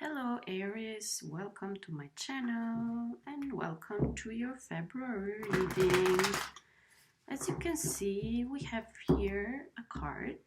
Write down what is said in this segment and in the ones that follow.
Hello Aries, welcome to my channel and welcome to your February reading. As you can see, we have here a card.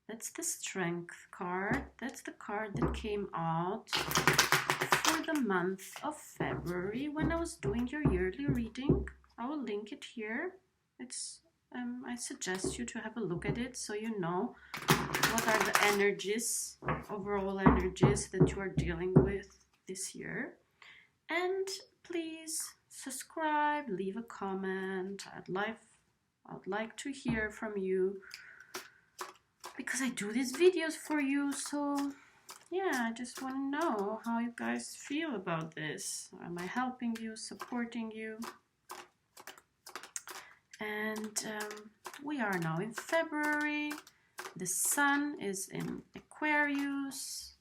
That's the Strength card. That's the card that came out for the month of February when I was doing your yearly reading. I will link it here. I suggest you to have a look at it so you know what are the energies, overall energies that you are dealing with this year. And please subscribe, leave a comment. I'd like to hear from you because I do these videos for you. So yeah, I just want to know how you guys feel about this. Am I helping you, supporting you? And we are now in February. The sun is in Aquarius.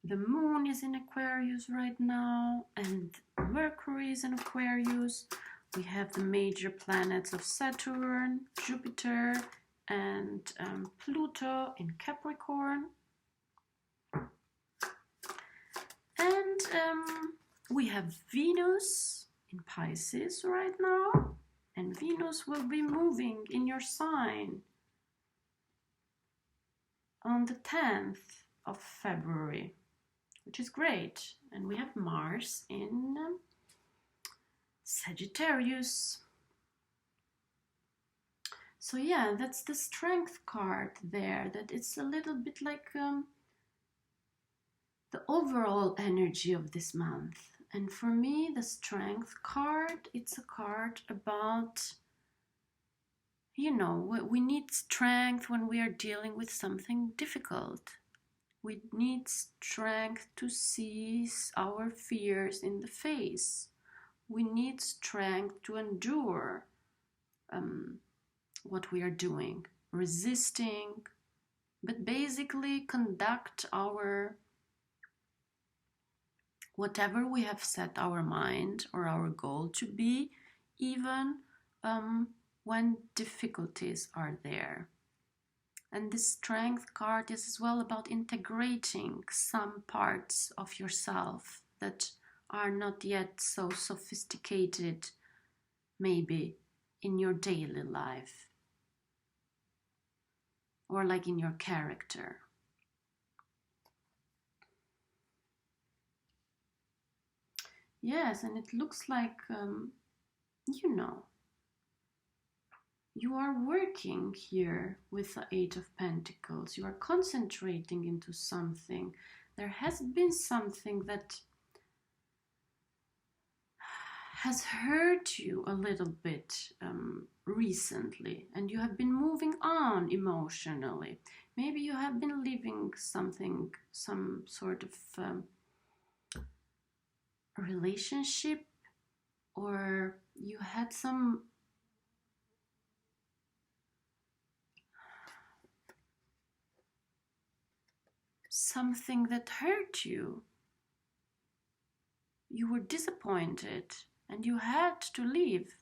The moon is in Aquarius right now. And Mercury is in Aquarius. We have the major planets of Saturn, Jupiter, and Pluto in Capricorn. And we have Venus in Pisces right now. And Venus will be moving in your sign on the 10th of February, which is great. And we have Mars in Sagittarius. So yeah, that's the Strength card there. That it's a little bit like the overall energy of this month. And for me, the Strength card, it's a card about, you know, we need strength when we are dealing with something difficult. We need strength to see our fears in the face. We need strength to endure what we are doing, resisting, but basically conduct our whatever we have set our mind or our goal to be, even when difficulties are there. And this Strength card is as well about integrating some parts of yourself that are not yet so sophisticated, maybe in your daily life or like in your character. Yes, and it looks like, you know, you are working here with the Eight of Pentacles. You are concentrating into something. There has been something that has hurt you a little bit recently, and you have been moving on emotionally. Maybe you have been living something, some sort of relationship, or you had something that hurt you. You were disappointed and you had to leave.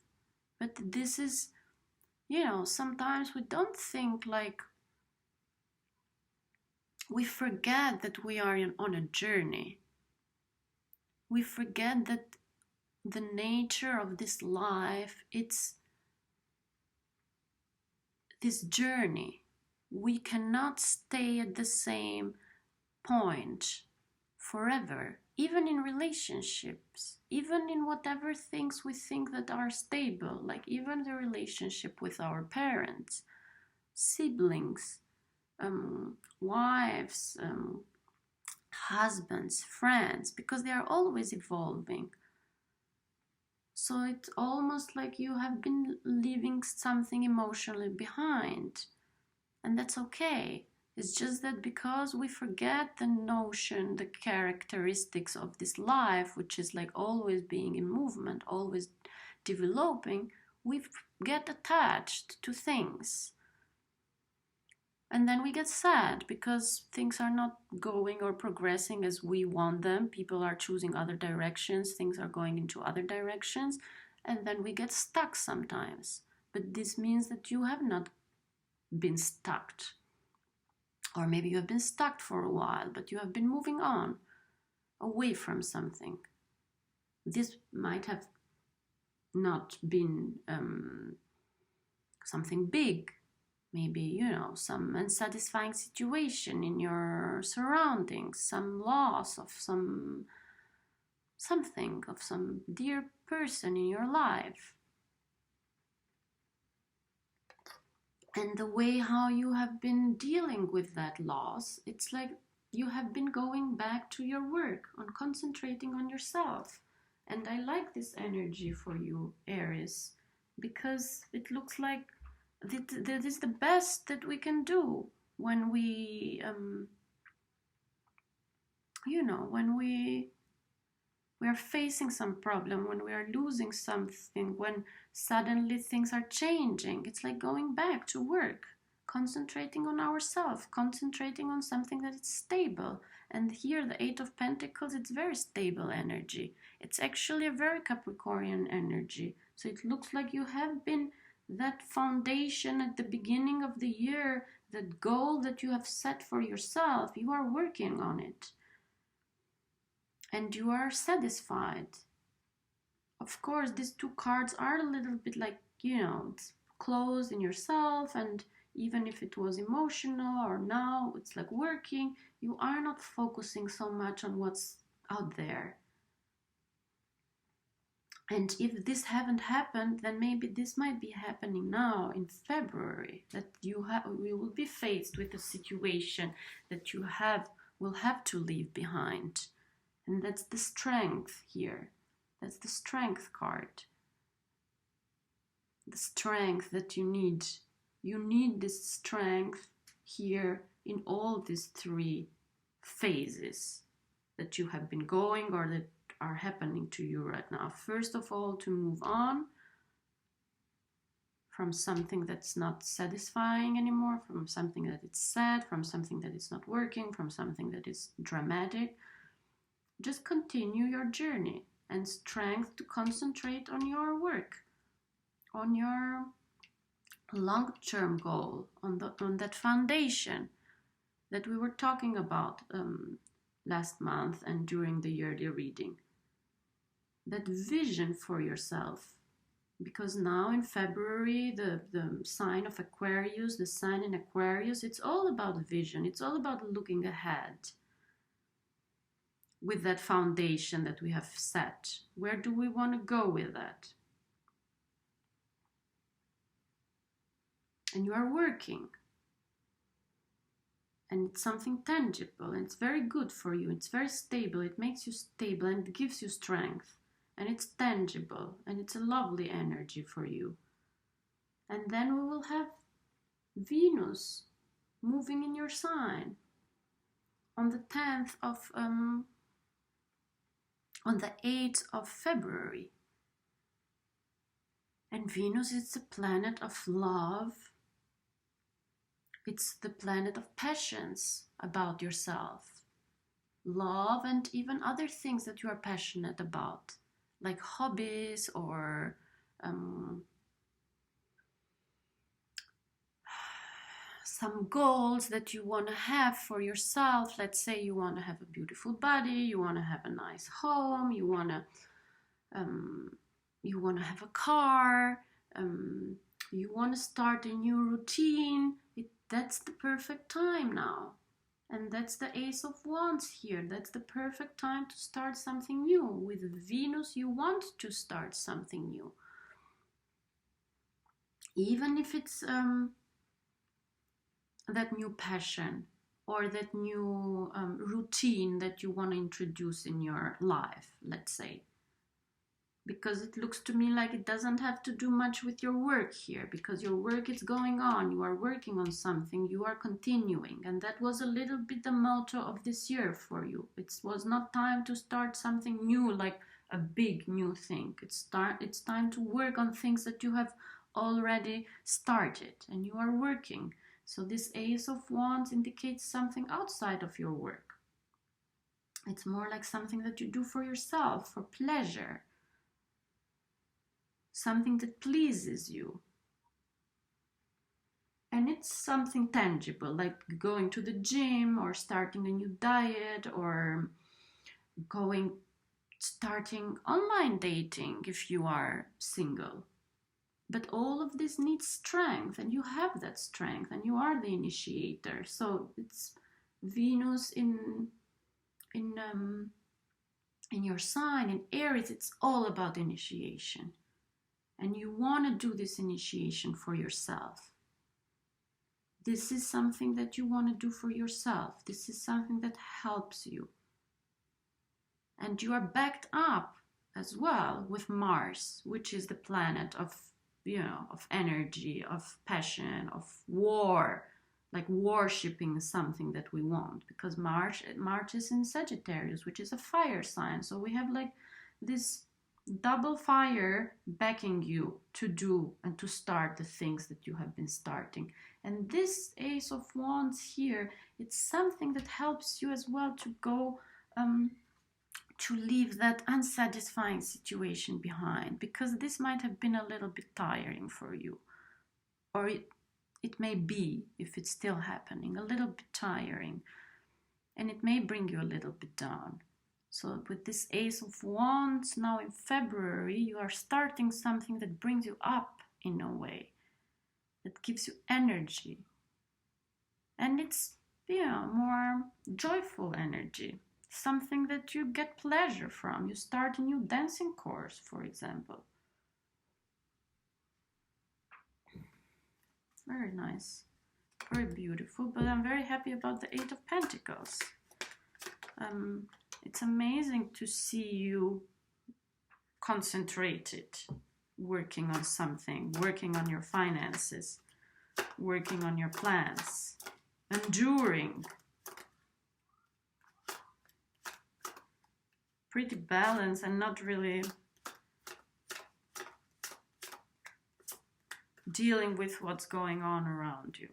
But this is, you know, sometimes we don't think, like, we forget that we are on a journey. We forget that the nature of this life, it's this journey. We cannot stay at the same point forever, even in relationships, even in whatever things we think that are stable, like even the relationship with our parents, siblings, wives, husbands, friends, because they are always evolving. So it's almost like you have been leaving something emotionally behind, and that's okay. It's just that because we forget the notion, the characteristics of this life, which is like always being in movement, always developing, we get attached to things. And then we get sad because things are not going or progressing as we want them. People are choosing other directions, things are going into other directions, and then we get stuck sometimes. But this means that you have not been stuck. Or maybe you have been stuck for a while, but you have been moving on. away from something. This might have not been something big, maybe, you know, some unsatisfying situation in your surroundings, some loss of something, of some dear person in your life. And the way how you have been dealing with that loss, it's like you have been going back to your work, on concentrating on yourself. And I like this energy for you, Aries, because it looks like that is the best that we can do when we, you know, when we are facing some problem, when we are losing something, when suddenly things are changing. It's like going back to work, concentrating on ourselves, concentrating on something that is stable. And here the Eight of Pentacles, it's very stable energy. It's actually a very Capricornian energy. So it looks like you have been that foundation at the beginning of the year, that goal that you have set for yourself, you are working on it. And you are satisfied. Of course, these two cards are a little bit like, you know, it's closed in yourself, and even if it was emotional or now it's like working, you are not focusing so much on what's out there. And if this haven't happened, then maybe this might be happening now in February, that you will be faced with a situation that you will have to leave behind. And that's the strength here. That's the strength card. The strength that you need. You need this strength here in all these three phases that you have been going or that are happening to you right now. First of all, to move on from something that's not satisfying anymore, from something that is sad, from something that is not working, from something that is dramatic. Just continue your journey, and strength to concentrate on your work, on your long-term goal, on that foundation that we were talking about last month and during the yearly reading. That vision for yourself. Because now in February, the sign of Aquarius, the sign in Aquarius, it's all about vision. It's all about looking ahead. With that foundation that we have set, where do we want to go with that? And you are working, and it's something tangible, and it's very good for you. It's very stable. It makes you stable and it gives you strength, and it's tangible, and it's a lovely energy for you. And then we will have Venus moving in your sign on the 10th of on the 8th of February. And Venus is the planet of love. It's the planet of passions about yourself. Love and even other things that you are passionate about, like hobbies or some goals that you want to have for yourself. Let's say you want to have a beautiful body, you want to have a nice home, you want to have a car, you want to start a new routine. That's the perfect time now. And that's the Ace of Wands here. That's the perfect time to start something new. With Venus, you want to start something new. Even if it's that new passion or that new routine that you want to introduce in your life, let's say. Because it looks to me like it doesn't have to do much with your work here, because your work is going on, you are working on something, you are continuing. And that was a little bit the motto of this year for you. It was not time to start something new, like a big new thing. It's time to work on things that you have already started and you are working. So this Ace of Wands indicates something outside of your work. It's more like something that you do for yourself, for pleasure. Something that pleases you. And it's something tangible, like going to the gym or starting a new diet or starting online dating if you are single. But all of this needs strength, and you have that strength, and you are the initiator. So it's Venus in your sign, in Aries. It's all about initiation, and you want to do this initiation for yourself. This is something that you want to do for yourself. This is something that helps you, and you are backed up as well with Mars, which is the planet of of energy, of passion, of war, like worshipping something that we want, because March is in Sagittarius, which is a fire sign. So we have like this double fire backing you to do and to start the things that you have been starting. And this Ace of Wands here, it's something that helps you as well to go to leave that unsatisfying situation behind, because this might have been a little bit tiring for you, or it may be, if it's still happening, a little bit tiring, and it may bring you a little bit down. So with this Ace of Wands now in February, you are starting something that brings you up in a way, that gives you energy, and it's more joyful energy. Something that you get pleasure from. You start a new dancing course, for example. Very nice. Very beautiful. But I'm very happy about the Eight of Pentacles. It's amazing to see you concentrated, working on something, working on your finances, working on your plans, enduring. Pretty balanced and not really dealing with what's going on around you.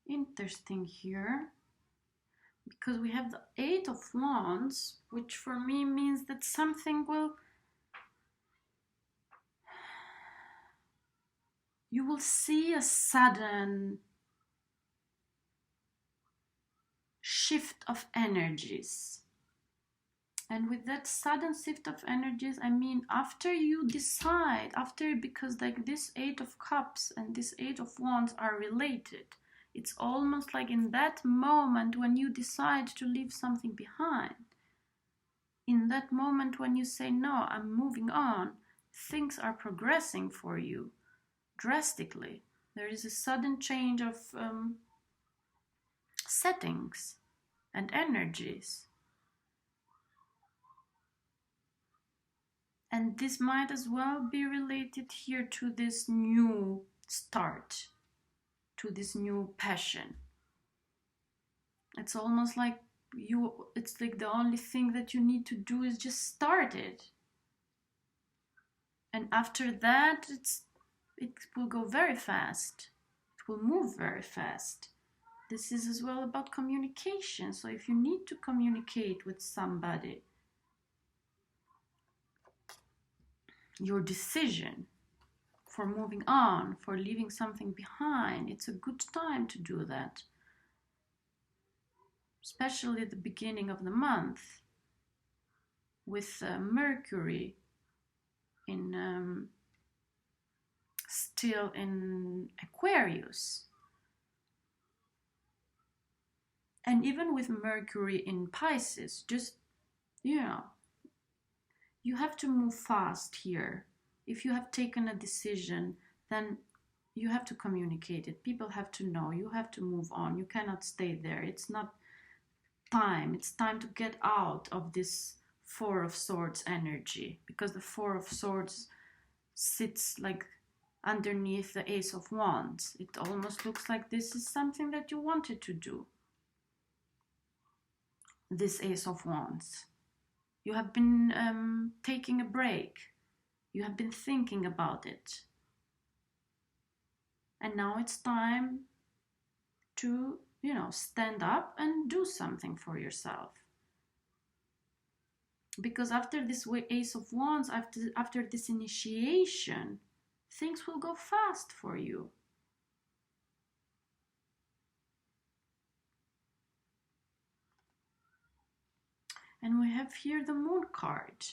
Interesting here, because we have the Eight of Wands, which for me means that something you will see a sudden shift of energies. And with that sudden shift of energies, I mean after you decide, because like this Eight of Cups and this Eight of Wands are related. It's almost like in that moment when you decide to leave something behind. In that moment when you say, no, I'm moving on, things are progressing for you drastically. There is a sudden change of settings and energies. And this might as well be related here to this new start, to this new passion. It's almost like it's like the only thing that you need to do is just start it. And after that, it will go very fast. It will move very fast. This is as well about communication. So if you need to communicate with somebody, your decision for moving on, for leaving something behind, it's a good time to do that. Especially at the beginning of the month, with Mercury still in Aquarius. And even with Mercury in Pisces, just, you have to move fast here. If you have taken a decision, then you have to communicate it. People have to know. You have to move on. You cannot stay there. It's not time. It's time to get out of this Four of Swords energy, because the Four of Swords sits like underneath the Ace of Wands. It almost looks like this is something that you wanted to do. This Ace of Wands. You have been taking a break. You have been thinking about it. And now it's time to, stand up and do something for yourself. Because after this Ace of Wands, after this initiation, things will go fast for you. And we have here the Moon card,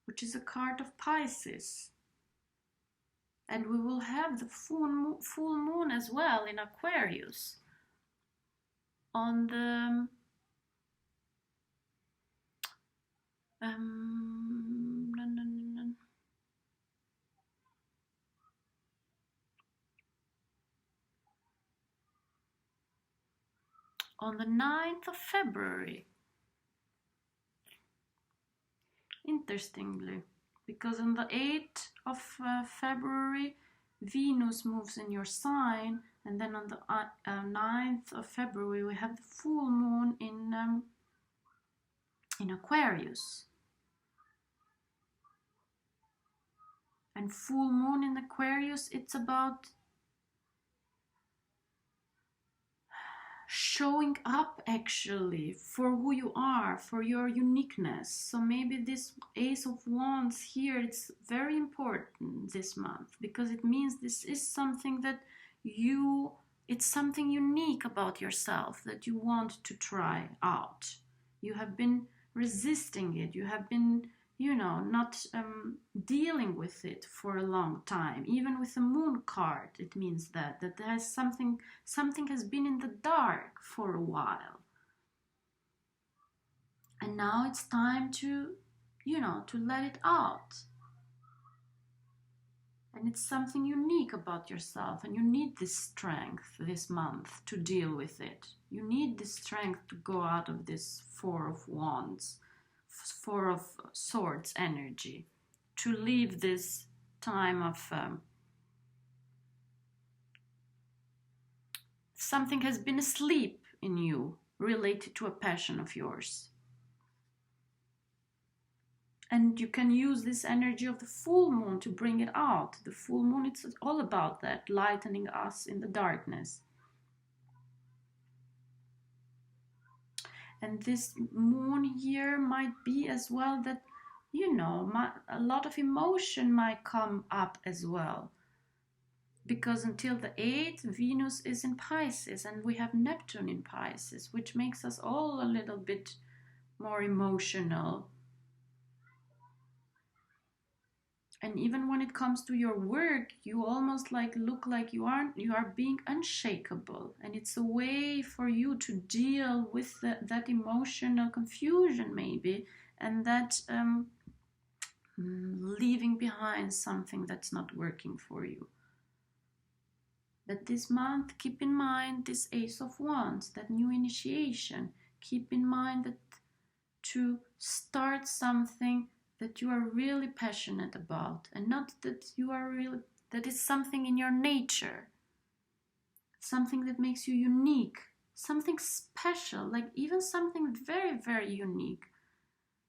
which is a card of Pisces. And we will have the full moon as well in Aquarius on the on the 9th of February. Interestingly, because on the 8th of February, Venus moves in your sign, and then on the 9th of February, we have the full moon in Aquarius. And full moon in Aquarius, it's about showing up actually for who you are, for your uniqueness. So maybe this Ace of Wands here, it's very important this month, because it means this is something that it's something unique about yourself that you want to try out. You have been resisting it, you have been not dealing with it for a long time. Even with the Moon card, it means that there's something has been in the dark for a while, and now it's time to let it out. And it's something unique about yourself, and you need this strength this month to deal with it. You need this strength to go out of this Four of Wands, Four of Swords energy, to leave this time of something has been asleep in you related to a passion of yours. And you can use this energy of the full moon to bring it out. The full moon, it's all about that, lightening us in the darkness. And this moon here might be as well that, a lot of emotion might come up as well. Because until the 8th, Venus is in Pisces, and we have Neptune in Pisces, which makes us all a little bit more emotional. And even when it comes to your work, you almost look like you are being unshakable. And it's a way for you to deal with that emotional confusion maybe, and that leaving behind something that's not working for you. But this month, keep in mind this Ace of Wands, that new initiation. Keep in mind that to start something that you are really passionate about, and not that that is something in your nature, something that makes you unique, something special, like even something very, very unique.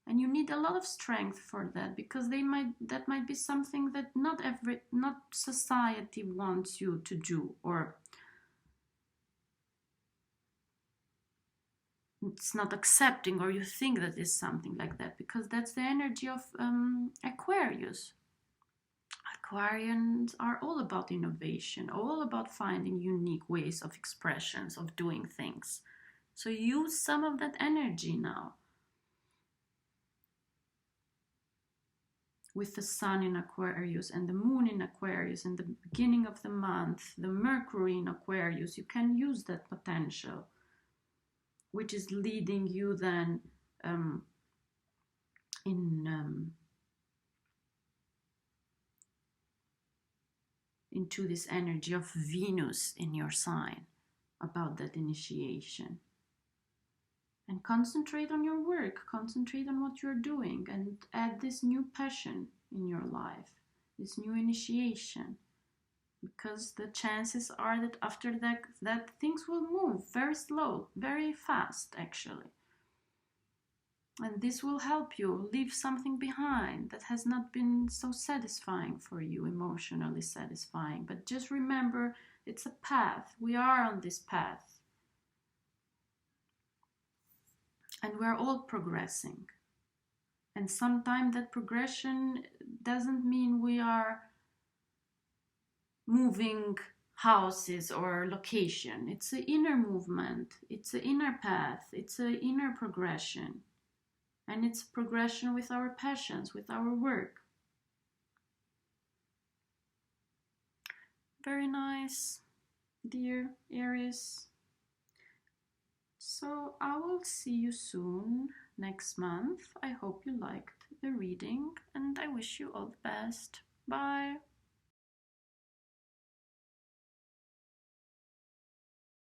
And you need a lot of strength for that, because that might be something that not society wants you to do, or it's not accepting, or you think that is something like that, because that's the energy of Aquarius. Aquarians are all about innovation, all about finding unique ways of expressions, of doing things. So use some of that energy now. With the Sun in Aquarius and the Moon in Aquarius in the beginning of the month, the Mercury in Aquarius, you can use that potential, which is leading you then into this energy of Venus in your sign, about that initiation. And concentrate on your work, concentrate on what you're doing, and add this new passion in your life, this new initiation. Because the chances are that after that things will move very slow, very fast actually. And this will help you leave something behind that has not been so satisfying for you, emotionally satisfying. But just remember, It's a path. We are on this path. And we're all progressing. And sometimes that progression doesn't mean we are moving houses or location. It's an inner movement. It's an inner path. It's an inner progression. And it's progression with our passions, with our work. Very nice, dear Aries. So I will see you soon next month. I hope you liked the reading and I wish you all the best. Bye.